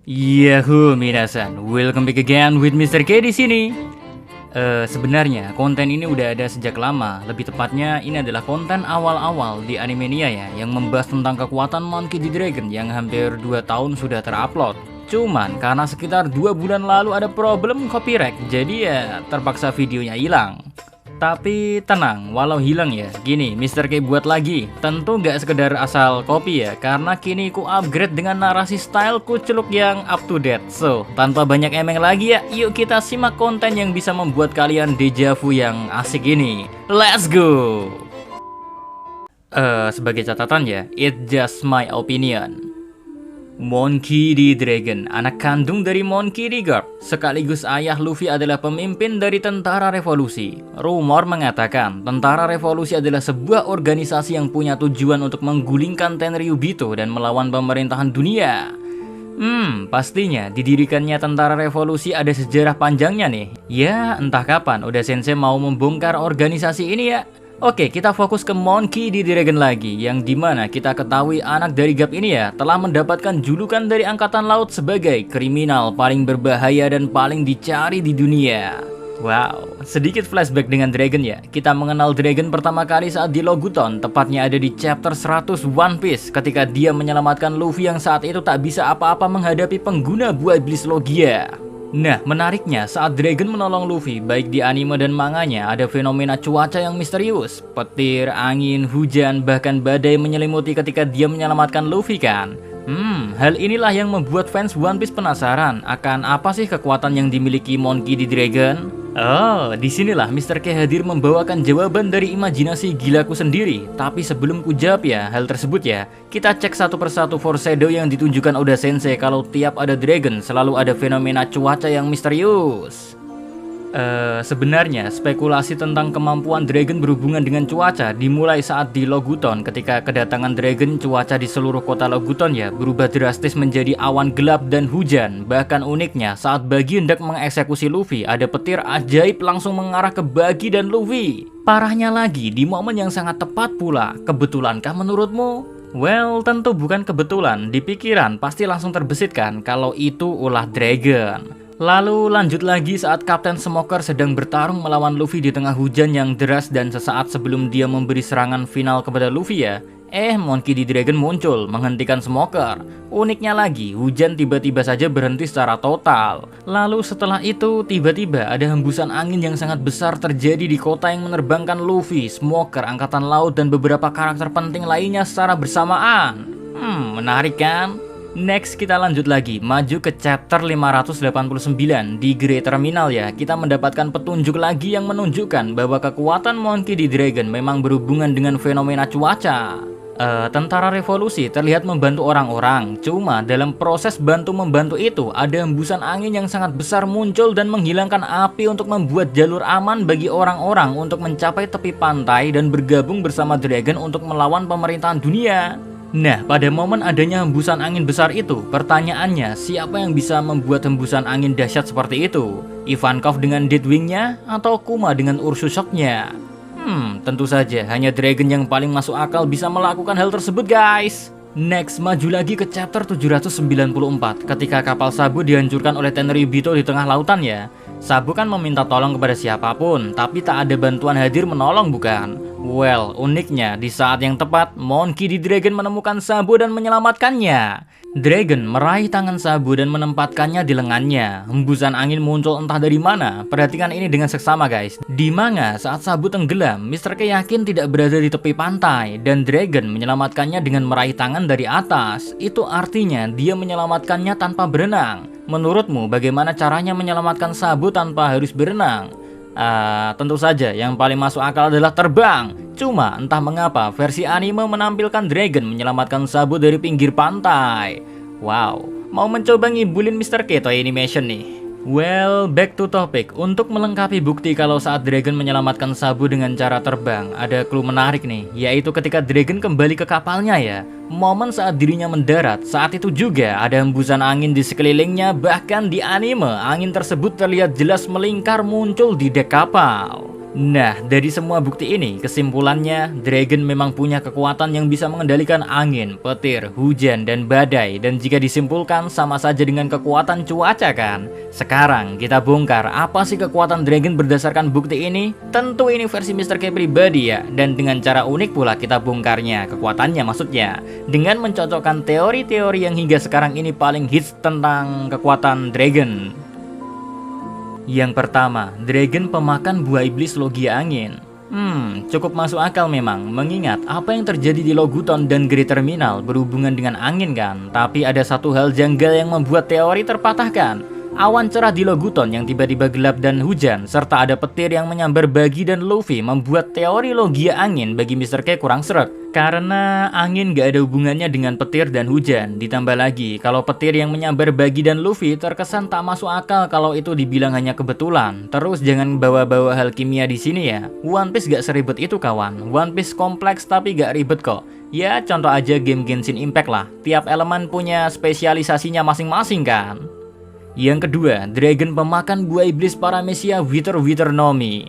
Yahoo minasan, welcome back again with Mr. K di sini. Sebenarnya konten ini udah ada sejak lama. Lebih tepatnya ini adalah konten awal-awal di Animania ya, yang membahas tentang kekuatan Monkey D. Dragon yang hampir 2 tahun sudah terupload. Cuman karena sekitar 2 bulan lalu ada problem copyright, jadi ya terpaksa videonya hilang. Tapi tenang, walau hilang ya, gini Mr. K buat lagi. Tentu gak sekedar asal copy ya, karena kini ku upgrade dengan narasi style kuceluk yang up to date. So, tanpa banyak emeng lagi ya, yuk kita simak konten yang bisa membuat kalian deja vu yang asik ini. Let's go! Sebagai catatan ya, it's just my opinion. Monkey D. Dragon, anak kandung dari Monkey D. Garp, sekaligus ayah Luffy adalah pemimpin dari Tentara Revolusi. Rumor mengatakan, Tentara Revolusi adalah sebuah organisasi yang punya tujuan untuk menggulingkan Tenryubito dan melawan pemerintahan dunia. Pastinya didirikannya Tentara Revolusi ada sejarah panjangnya nih. Ya, entah kapan Oda Sensei mau membongkar organisasi ini ya. Oke, kita fokus ke Monkey D. Dragon lagi, yang dimana kita ketahui anak dari Garp ini ya telah mendapatkan julukan dari Angkatan Laut sebagai kriminal paling berbahaya dan paling dicari di dunia. Wow, sedikit flashback dengan Dragon ya. Kita mengenal Dragon pertama kali saat di Loguton, tepatnya ada di chapter 100 One Piece, ketika dia menyelamatkan Luffy yang saat itu tak bisa apa-apa menghadapi pengguna buah iblis Logia. Nah, menariknya saat Dragon menolong Luffy, baik di anime dan manganya ada fenomena cuaca yang misterius. Petir, angin, hujan, bahkan badai menyelimuti ketika dia menyelamatkan Luffy kan. Hal inilah yang membuat fans One Piece penasaran akan apa sih kekuatan yang dimiliki Monkey D. Dragon. Oh, disinilah Mr. K hadir membawakan jawaban dari imajinasi gilaku sendiri. Tapi sebelum ku jawab ya hal tersebut ya, kita cek satu persatu foreshadow yang ditunjukkan Oda Sensei kalau tiap ada Dragon selalu ada fenomena cuaca yang misterius. Sebenarnya spekulasi tentang kemampuan Dragon berhubungan dengan cuaca dimulai saat di Loguton. Ketika kedatangan Dragon, cuaca di seluruh kota Loguton ya berubah drastis menjadi awan gelap dan hujan. Bahkan uniknya saat Buggy hendak mengeksekusi Luffy, ada petir ajaib langsung mengarah ke Buggy dan Luffy. Parahnya lagi, di momen yang sangat tepat pula. Kebetulankah menurutmu? Well, tentu bukan kebetulan. Di pikiran pasti langsung terbesit kan kalau itu ulah Dragon. Lalu lanjut lagi saat Kapten Smoker sedang bertarung melawan Luffy di tengah hujan yang deras, dan sesaat sebelum dia memberi serangan final kepada Luffy ya, Monkey D. Dragon muncul menghentikan Smoker. Uniknya lagi, hujan tiba-tiba saja berhenti secara total. Lalu setelah itu tiba-tiba ada hembusan angin yang sangat besar terjadi di kota yang menerbangkan Luffy, Smoker, Angkatan Laut, dan beberapa karakter penting lainnya secara bersamaan. Menarik kan? Next kita lanjut lagi, maju ke chapter 589 di Great Terminal ya. Kita mendapatkan petunjuk lagi yang menunjukkan bahwa kekuatan Monkey D. Dragon memang berhubungan dengan fenomena cuaca. Tentara Revolusi terlihat membantu orang-orang, cuma dalam proses bantu-membantu itu ada hembusan angin yang sangat besar muncul dan menghilangkan api untuk membuat jalur aman bagi orang-orang untuk mencapai tepi pantai dan bergabung bersama Dragon untuk melawan pemerintahan dunia. Nah, pada momen adanya hembusan angin besar itu, pertanyaannya siapa yang bisa membuat hembusan angin dahsyat seperti itu? Ivankov dengan Deathwing-nya atau Kuma dengan Ursus Shock-nya? Tentu saja hanya Dragon yang paling masuk akal bisa melakukan hal tersebut guys. Next, maju lagi ke chapter 794 ketika kapal Sabu dihancurkan oleh Tenryubito di tengah lautan ya. Sabu kan meminta tolong kepada siapapun, tapi tak ada bantuan hadir menolong bukan? Well, uniknya di saat yang tepat, Monkey D. Dragon menemukan Sabu dan menyelamatkannya. Dragon meraih tangan Sabu dan menempatkannya di lengannya. Hembusan angin muncul entah dari mana. Perhatikan ini dengan seksama guys. Di manga saat Sabu tenggelam, Mr. K yakin tidak berada di tepi pantai, dan Dragon menyelamatkannya dengan meraih tangan dari atas. Itu artinya dia menyelamatkannya tanpa berenang. Menurutmu bagaimana caranya menyelamatkan Sabu tanpa harus berenang? Tentu saja yang paling masuk akal adalah terbang. Cuma entah mengapa versi anime menampilkan Dragon menyelamatkan Sabu dari pinggir pantai. Wow, mau mencoba ngibulin Mr. K toy animation nih. Well, back to topic. Untuk melengkapi bukti kalau saat Dragon menyelamatkan Sabu dengan cara terbang, ada clue menarik nih, yaitu ketika Dragon kembali ke kapalnya ya. Momen saat dirinya mendarat, saat itu juga ada hembusan angin di sekelilingnya. Bahkan di anime, angin tersebut terlihat jelas melingkar muncul di dek kapal. Nah, dari semua bukti ini, kesimpulannya, Dragon memang punya kekuatan yang bisa mengendalikan angin, petir, hujan, dan badai. Dan jika disimpulkan, sama saja dengan kekuatan cuaca kan? Sekarang, kita bongkar apa sih kekuatan Dragon berdasarkan bukti ini? Tentu ini versi Mr. K pribadi ya. Dan dengan cara unik pula kita bongkarnya, kekuatannya maksudnya. Dengan mencocokkan teori-teori yang hingga sekarang ini paling hits tentang kekuatan Dragon. Yang pertama, Dragon pemakan buah iblis logia angin. Cukup masuk akal memang, mengingat apa yang terjadi di Loguton dan Great Terminal berhubungan dengan angin kan. Tapi ada satu hal janggal yang membuat teori terpatahkan. Awan cerah di Loguton yang tiba-tiba gelap dan hujan, serta ada petir yang menyambar Buggy dan Luffy membuat teori logia angin bagi Mr. K kurang sreg. Karena angin gak ada hubungannya dengan petir dan hujan. Ditambah lagi, kalau petir yang menyambar Buggy dan Luffy terkesan tak masuk akal kalau itu dibilang hanya kebetulan. Terus jangan bawa-bawa hal kimia di sini ya. One Piece gak seribet itu kawan. One Piece kompleks tapi gak ribet kok. Ya contoh aja game Genshin Impact lah. Tiap elemen punya spesialisasinya masing-masing kan. Yang kedua, Dragon pemakan buah iblis Paramecia Wither no Mi.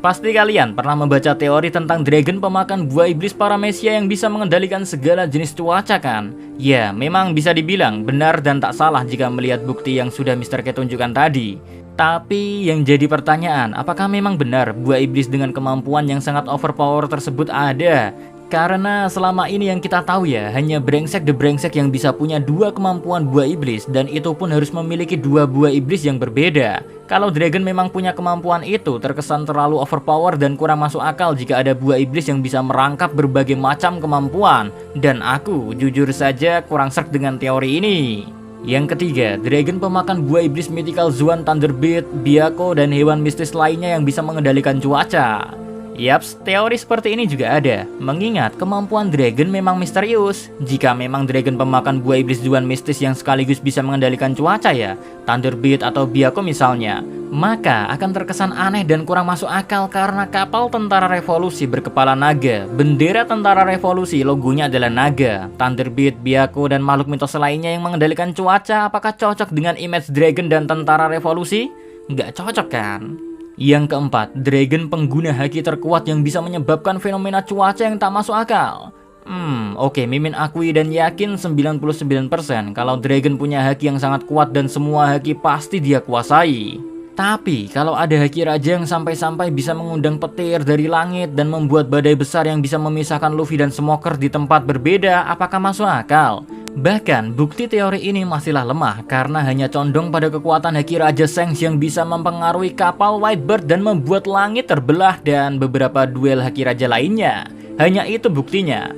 Pasti kalian pernah membaca teori tentang Dragon pemakan buah iblis Paramecia yang bisa mengendalikan segala jenis cuaca kan? Ya, memang bisa dibilang benar dan tak salah jika melihat bukti yang sudah Mr. K tunjukkan tadi. Tapi yang jadi pertanyaan, apakah memang benar buah iblis dengan kemampuan yang sangat overpower tersebut ada? Karena selama ini yang kita tahu ya, hanya brengsek the brengsek yang bisa punya dua kemampuan buah iblis, dan itu pun harus memiliki dua buah iblis yang berbeda. Kalau Dragon memang punya kemampuan itu, terkesan terlalu overpower dan kurang masuk akal jika ada buah iblis yang bisa merangkap berbagai macam kemampuan. Dan aku jujur saja kurang sreg dengan teori ini. Yang ketiga, Dragon pemakan buah iblis mythical Zuan Thunderbeat, Byakuya, dan hewan mistis lainnya yang bisa mengendalikan cuaca. Yaps, teori seperti ini juga ada. Mengingat kemampuan Dragon memang misterius. Jika memang Dragon pemakan buah iblis Zuan mistis yang sekaligus bisa mengendalikan cuaca ya, Thunderbeat atau Byakuya misalnya, maka akan terkesan aneh dan kurang masuk akal karena kapal tentara revolusi berkepala naga, bendera tentara revolusi logonya adalah naga, Thunderbeat, Byakuya, dan makhluk mitos lainnya yang mengendalikan cuaca, apakah cocok dengan image Dragon dan tentara revolusi? Nggak cocok kan? Yang keempat, Dragon pengguna haki terkuat yang bisa menyebabkan fenomena cuaca yang tak masuk akal. Oke, Mimin akui dan yakin 99% kalau Dragon punya haki yang sangat kuat dan semua haki pasti dia kuasai. Tapi, kalau ada haki raja yang sampai-sampai bisa mengundang petir dari langit dan membuat badai besar yang bisa memisahkan Luffy dan Smoker di tempat berbeda, apakah masuk akal? Bahkan, bukti teori ini masihlah lemah karena hanya condong pada kekuatan haki Raja Shanks yang bisa mempengaruhi kapal Whitebird dan membuat langit terbelah dan beberapa duel haki raja lainnya. Hanya itu buktinya.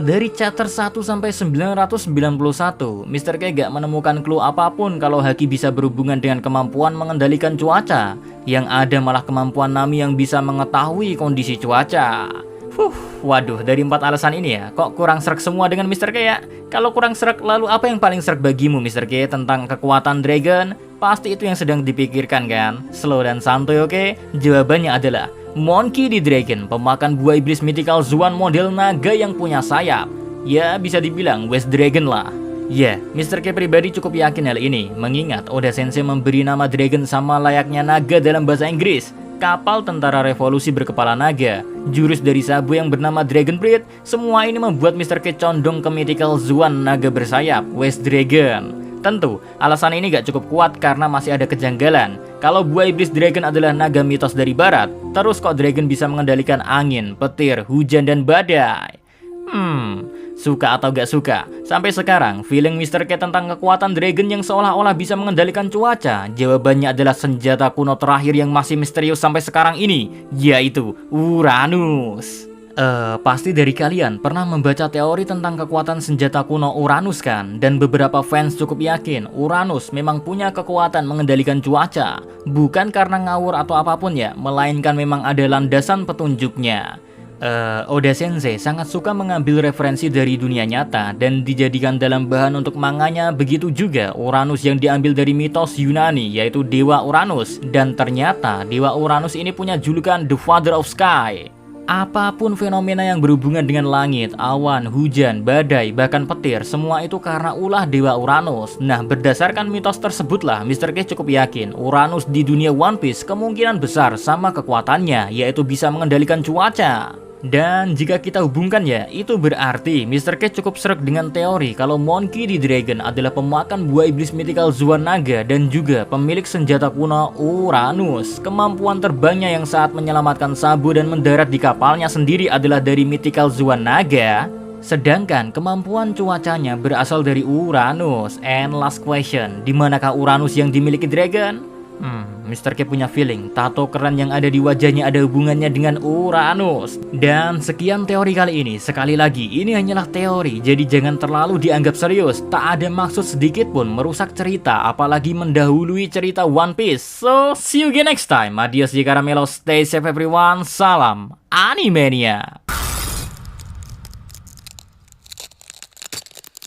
Dari chapter 1 sampai 991, Mr. K gak menemukan clue apapun kalau haki bisa berhubungan dengan kemampuan mengendalikan cuaca. Yang ada malah kemampuan Nami yang bisa mengetahui kondisi cuaca. Waduh, dari 4 alasan ini ya, kok kurang sreg semua dengan Mr. K ya? Kalau kurang sreg, lalu apa yang paling sreg bagimu Mr. K tentang kekuatan Dragon? Pasti itu yang sedang dipikirkan kan? Slow dan santuy oke? Jawabannya adalah Monkey D. Dragon, pemakan buah iblis mythical Zuan model naga yang punya sayap. Ya, bisa dibilang West Dragon lah. Ya, Mr. K pribadi cukup yakin hal ini, mengingat Oda Sensei memberi nama Dragon sama layaknya naga dalam bahasa Inggris. Kapal tentara revolusi berkepala naga, jurus dari Sabu yang bernama Dragon Breath, semua ini membuat Mr. K condong ke mythical Zuan naga bersayap, West Dragon. Tentu, alasan ini gak cukup kuat karena masih ada kejanggalan. Kalau buah iblis Dragon adalah naga mitos dari barat, terus kok Dragon bisa mengendalikan angin, petir, hujan, dan badai? Suka atau gak suka? Sampai sekarang, feeling Mr. K tentang kekuatan Dragon yang seolah-olah bisa mengendalikan cuaca, jawabannya adalah senjata kuno terakhir yang masih misterius sampai sekarang ini, yaitu Uranus. Pasti dari kalian pernah membaca teori tentang kekuatan senjata kuno Uranus kan? Dan beberapa fans cukup yakin Uranus memang punya kekuatan mengendalikan cuaca. Bukan karena ngawur atau apapun ya, melainkan memang ada landasan petunjuknya. Oda Sensei sangat suka mengambil referensi dari dunia nyata dan dijadikan dalam bahan untuk manganya. Begitu juga Uranus yang diambil dari mitos Yunani, yaitu Dewa Uranus. Dan ternyata Dewa Uranus ini punya julukan The Father of Sky. Apapun fenomena yang berhubungan dengan langit, awan, hujan, badai, bahkan petir, semua itu karena ulah Dewa Uranus. Nah, berdasarkan mitos tersebutlah, Mr. K cukup yakin Uranus di dunia One Piece kemungkinan besar sama kekuatannya, yaitu bisa mengendalikan cuaca. Dan jika kita hubungkan ya, itu berarti Mr. K cukup sreg dengan teori kalau Monkey D. Dragon adalah pemakan buah iblis mythical Zoan Naga dan juga pemilik senjata kuno Uranus. Kemampuan terbangnya yang saat menyelamatkan Sabo dan mendarat di kapalnya sendiri adalah dari mythical Zoan Naga. Sedangkan kemampuan cuacanya berasal dari Uranus. And last question, dimanakah Uranus yang dimiliki Dragon? Mr. K punya feeling tato keren yang ada di wajahnya ada hubungannya dengan Uranus. Dan sekian teori kali ini. Sekali lagi, ini hanyalah teori, jadi jangan terlalu dianggap serius. Tak ada maksud sedikit pun merusak cerita, apalagi mendahului cerita One Piece. So, see you again next time. Adios di Caramelo, stay safe everyone. Salam Animania.